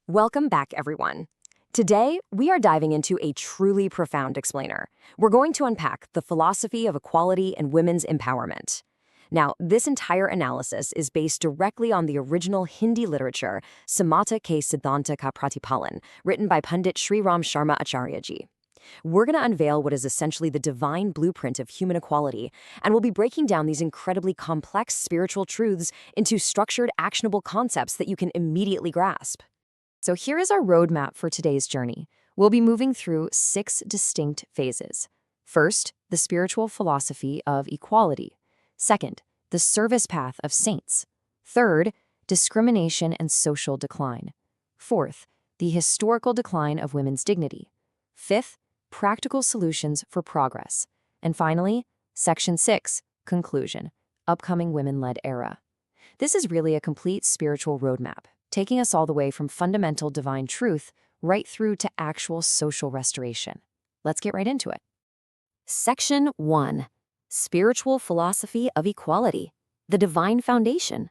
Welcome back, everyone. Today, we are diving into a truly profound explainer. We're going to unpack the philosophy of equality and women's empowerment. Now, this entire analysis is based directly on the original Hindi literature, Samata Ke Siddhanta Ka Pratipalan, written by Pandit Sri Ram Sharma Acharya ji. We're going to unveil what is essentially the divine blueprint of human equality, and we'll be breaking down these incredibly complex spiritual truths into structured, actionable concepts that you can immediately grasp. So here is our roadmap for today's journey. We'll be moving through 6 distinct phases. First, the spiritual philosophy of equality. Second, the service path of saints. Third, discrimination and social decline. Fourth, the historical decline of women's dignity. Fifth, practical solutions for progress. And finally, Section 6, conclusion, upcoming women-led era. This is really a complete spiritual roadmap, taking us all the way from fundamental divine truth right through to actual social restoration. Let's get right into it. Section 1. Spiritual Philosophy of Equality, the Divine Foundation.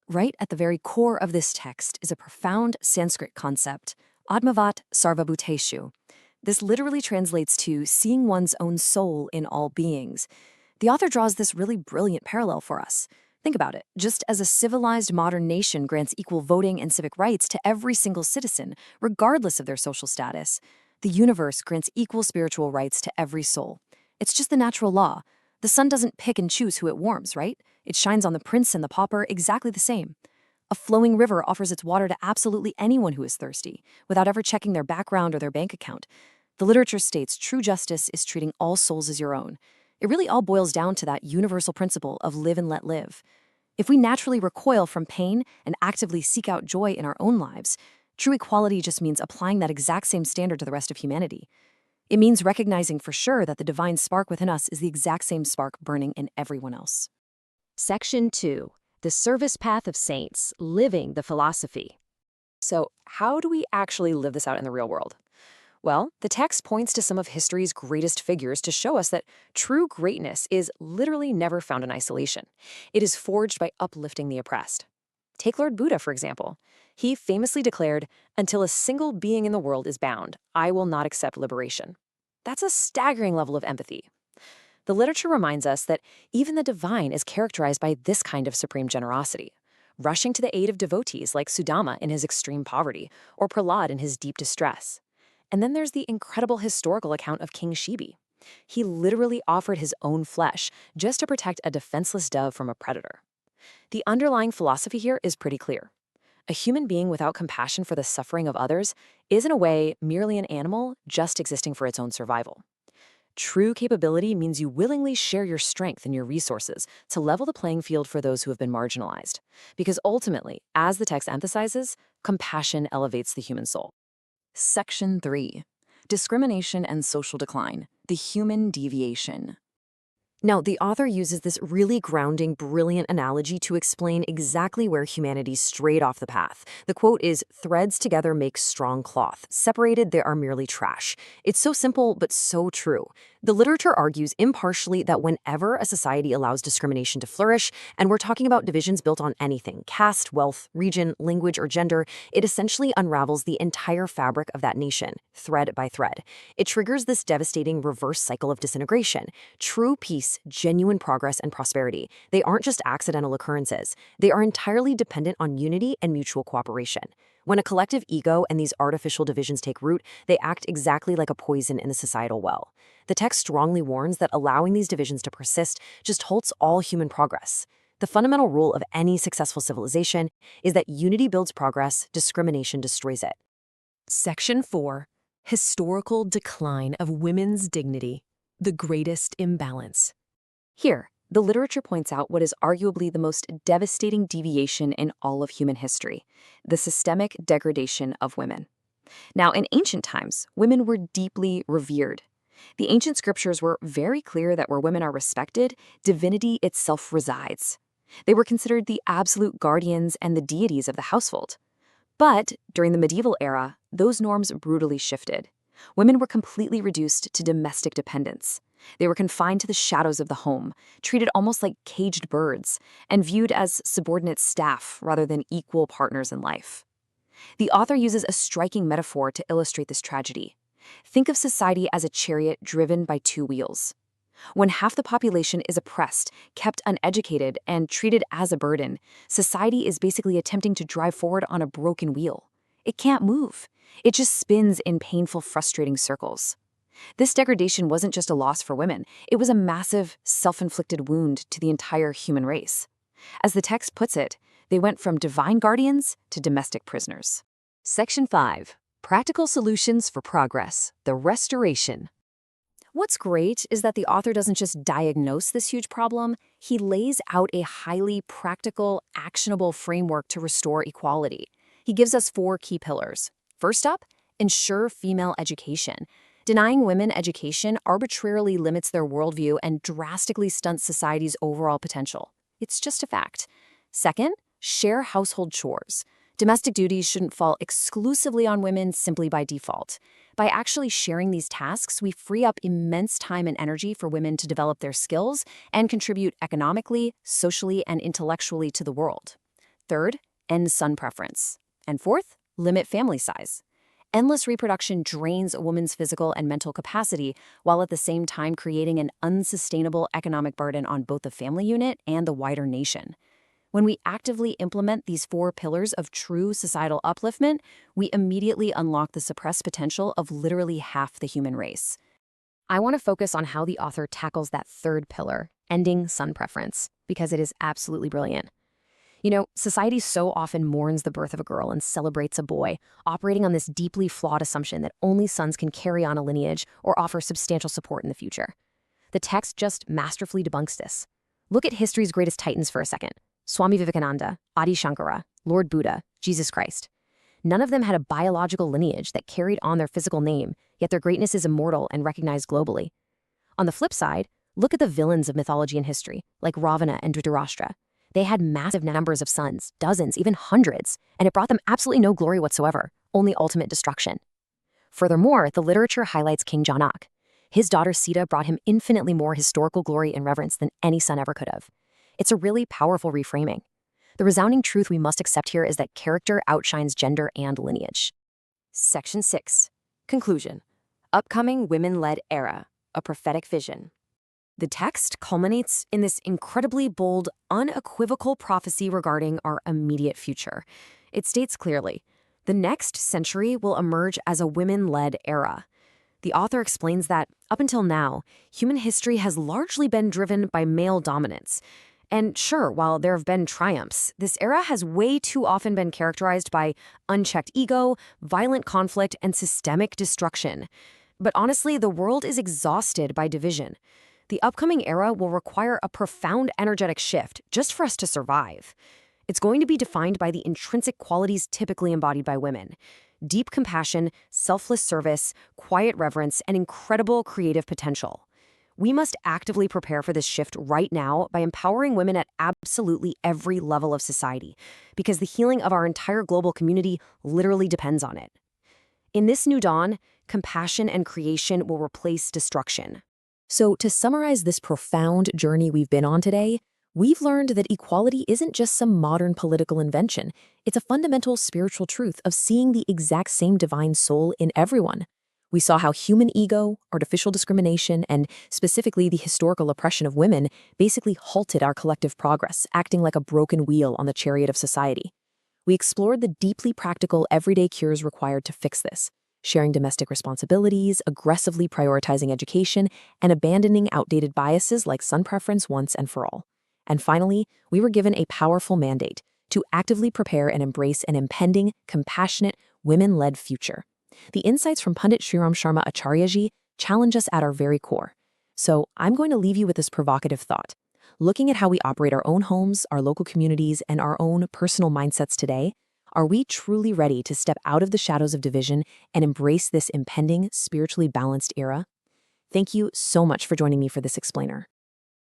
Right at the very core of this text is a profound Sanskrit concept, Atmavat Sarvabhuteshu. This literally translates to seeing one's own soul in all beings. The author draws this really brilliant parallel for us. Think about it. Just as a civilized modern nation grants equal voting and civic rights to every single citizen, regardless of their social status, the universe grants equal spiritual rights to every soul. It's just the natural law. The sun doesn't pick and choose who it warms, right? It shines on the prince and the pauper exactly the same. A flowing river offers its water to absolutely anyone who is thirsty, without ever checking their background or their bank account. The literature states true justice is treating all souls as your own. It really all boils down to that universal principle of live and let live. If we naturally recoil from pain and actively seek out joy in our own lives, true equality just means applying that exact same standard to the rest of humanity. It means recognizing for sure that the divine spark within us is the exact same spark burning in everyone else. Section 2. The Service Path of Saints, Living the Philosophy. So, how do we actually live this out in the real world? Well, the text points to some of history's greatest figures to show us that true greatness is literally never found in isolation. It is forged by uplifting the oppressed. Take Lord Buddha, for example. He famously declared, "Until a single being in the world is bound, I will not accept liberation." That's a staggering level of empathy. The literature reminds us that even the divine is characterized by this kind of supreme generosity, rushing to the aid of devotees like Sudama in his extreme poverty or Prahlad in his deep distress. And then there's the incredible historical account of King Shibi. He literally offered his own flesh just to protect a defenseless dove from a predator. The underlying philosophy here is pretty clear. A human being without compassion for the suffering of others is, in a way, merely an animal just existing for its own survival. True capability means you willingly share your strength and your resources to level the playing field for those who have been marginalized. Because ultimately, as the text emphasizes, compassion elevates the human soul. Section 3. Discrimination and Social Decline, the Human Deviation. Now, the author uses this really grounding, brilliant analogy to explain exactly where humanity strayed off the path. The quote is, "Threads together make strong cloth. Separated, they are merely trash." It's so simple, but so true. The literature argues impartially that whenever a society allows discrimination to flourish, and we're talking about divisions built on anything, caste, wealth, region, language, or gender, it essentially unravels the entire fabric of that nation, thread by thread. It triggers this devastating reverse cycle of disintegration. True peace, genuine progress, and prosperity, they aren't just accidental occurrences. They are entirely dependent on unity and mutual cooperation. When a collective ego and these artificial divisions take root, they act exactly like a poison in the societal well. The text strongly warns that allowing these divisions to persist just halts all human progress. The fundamental rule of any successful civilization is that unity builds progress, discrimination destroys it. Section 4. Historical Decline of Women's Dignity, the Greatest Imbalance. Here, the literature points out what is arguably the most devastating deviation in all of human history, the systemic degradation of women. Now, in ancient times, women were deeply revered. The ancient scriptures were very clear that where women are respected, divinity itself resides. They were considered the absolute guardians and the deities of the household. But during the medieval era, those norms brutally shifted. Women were completely reduced to domestic dependence. They were confined to the shadows of the home, treated almost like caged birds, and viewed as subordinate staff rather than equal partners in life. The author uses a striking metaphor to illustrate this tragedy. Think of society as a chariot driven by two wheels. When half the population is oppressed, kept uneducated, and treated as a burden, society is basically attempting to drive forward on a broken wheel. It can't move. It just spins in painful, frustrating circles. This degradation wasn't just a loss for women, it was a massive, self-inflicted wound to the entire human race. As the text puts it, they went from divine guardians to domestic prisoners. Section 5. Practical Solutions for Progress, the Restoration. What's great is that the author doesn't just diagnose this huge problem, he lays out a highly practical, actionable framework to restore equality. He gives us 4 key pillars. First up, ensure female education. Denying women education arbitrarily limits their worldview and drastically stunts society's overall potential. It's just a fact. Second, share household chores. Domestic duties shouldn't fall exclusively on women simply by default. By actually sharing these tasks, we free up immense time and energy for women to develop their skills and contribute economically, socially, and intellectually to the world. Third, end son preference. And fourth, limit family size. Endless reproduction drains a woman's physical and mental capacity, while at the same time creating an unsustainable economic burden on both the family unit and the wider nation. When we actively implement these 4 pillars of true societal upliftment, we immediately unlock the suppressed potential of literally half the human race. I want to focus on how the author tackles that third pillar, ending son preference, because it is absolutely brilliant. You know, society so often mourns the birth of a girl and celebrates a boy, operating on this deeply flawed assumption that only sons can carry on a lineage or offer substantial support in the future. The text just masterfully debunks this. Look at history's greatest titans for a second. Swami Vivekananda, Adi Shankara, Lord Buddha, Jesus Christ. None of them had a biological lineage that carried on their physical name, yet their greatness is immortal and recognized globally. On the flip side, look at the villains of mythology and history, like Ravana and Dhritarashtra. They had massive numbers of sons, dozens, even hundreds, and it brought them absolutely no glory whatsoever, only ultimate destruction. Furthermore, the literature highlights King Janak. His daughter Sita brought him infinitely more historical glory and reverence than any son ever could have. It's a really powerful reframing. The resounding truth we must accept here is that character outshines gender and lineage. Section 6. Conclusion. Upcoming women-led era, a prophetic vision. The text culminates in this incredibly bold, unequivocal prophecy regarding our immediate future. It states clearly, the next century will emerge as a women-led era. The author explains that, up until now, human history has largely been driven by male dominance. And sure, while there have been triumphs, this era has way too often been characterized by unchecked ego, violent conflict, and systemic destruction. But honestly, the world is exhausted by division. The upcoming era will require a profound energetic shift just for us to survive. It's going to be defined by the intrinsic qualities typically embodied by women: deep compassion, selfless service, quiet reverence, and incredible creative potential. We must actively prepare for this shift right now by empowering women at absolutely every level of society, because the healing of our entire global community literally depends on it. In this new dawn, compassion and creation will replace destruction. So, to summarize this profound journey we've been on today, we've learned that equality isn't just some modern political invention. It's a fundamental spiritual truth of seeing the exact same divine soul in everyone. We saw how human ego, artificial discrimination, and specifically the historical oppression of women basically halted our collective progress, acting like a broken wheel on the chariot of society. We explored the deeply practical, everyday cures required to fix this: sharing domestic responsibilities, aggressively prioritizing education, and abandoning outdated biases like son preference once and for all. And finally, we were given a powerful mandate to actively prepare and embrace an impending, compassionate, women-led future. The insights from Pundit Sriram Sharma Acharyaji challenge us at our very core. So I'm going to leave you with this provocative thought. Looking at how we operate our own homes, our local communities, and our own personal mindsets today, are we truly ready to step out of the shadows of division and embrace this impending, spiritually balanced era? Thank you so much for joining me for this explainer.